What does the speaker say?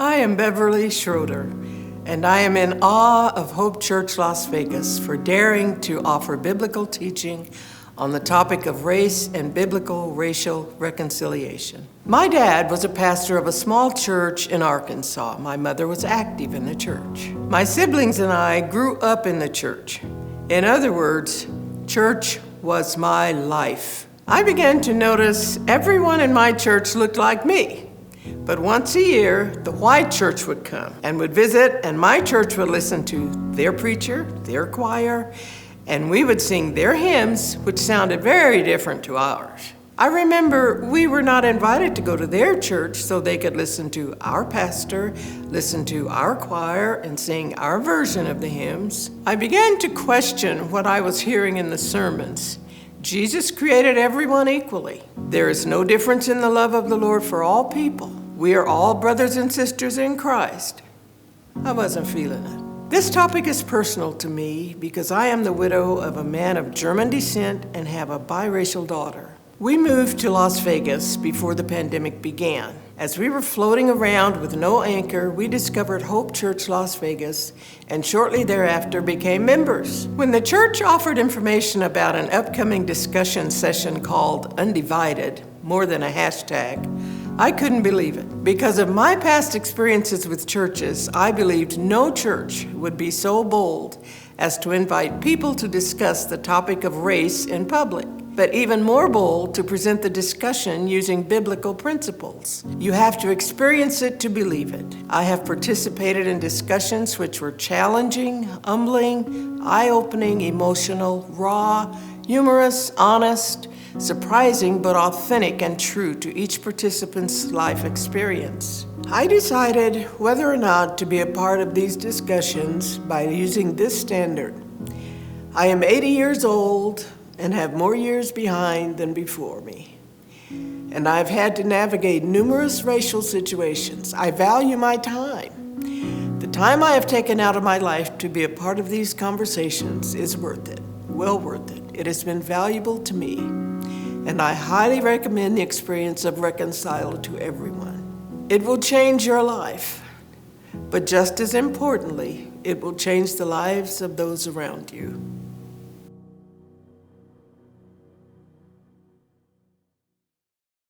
I am Beverly Schroeder, and I am in awe of Hope Church Las Vegas for daring to offer biblical teaching on the topic of race and biblical racial reconciliation. My dad was a pastor of a small church in Arkansas. My mother was active in the church. My siblings and I grew up in the church. In other words, church was my life. I began to notice everyone in my church looked like me. But once a year, the white church would come and would visit, and my church would listen to their preacher, their choir, and we would sing their hymns, which sounded very different to ours. I remember we were not invited to go to their church so they could listen to our pastor, listen to our choir, and sing our version of the hymns. I began to question what I was hearing in the sermons. Jesus created everyone equally. There is no difference in the love of the Lord for all people. We are all brothers and sisters in Christ. I wasn't feeling it. This topic is personal to me because I am the widow of a man of German descent and have a biracial daughter. We moved to Las Vegas before the pandemic began. As we were floating around with no anchor, we discovered Hope Church Las Vegas and shortly thereafter became members. When the church offered information about an upcoming discussion session called Undivided, more than a hashtag, I couldn't believe it. Because of my past experiences with churches, I believed no church would be so bold as to invite people to discuss the topic of race in public, but even more bold to present the discussion using biblical principles. You have to experience it to believe it. I have participated in discussions which were challenging, humbling, eye-opening, emotional, raw, humorous, honest, surprising but authentic and true to each participant's life experience. I decided whether or not to be a part of these discussions by using this standard. I am 80 years old and have more years behind than before me. And I've had to navigate numerous racial situations. I value my time. The time I have taken out of my life to be a part of these conversations is worth it, well worth it. It has been valuable to me. And I highly recommend the experience of Reconcile to everyone. It will change your life, but just as importantly, it will change the lives of those around you.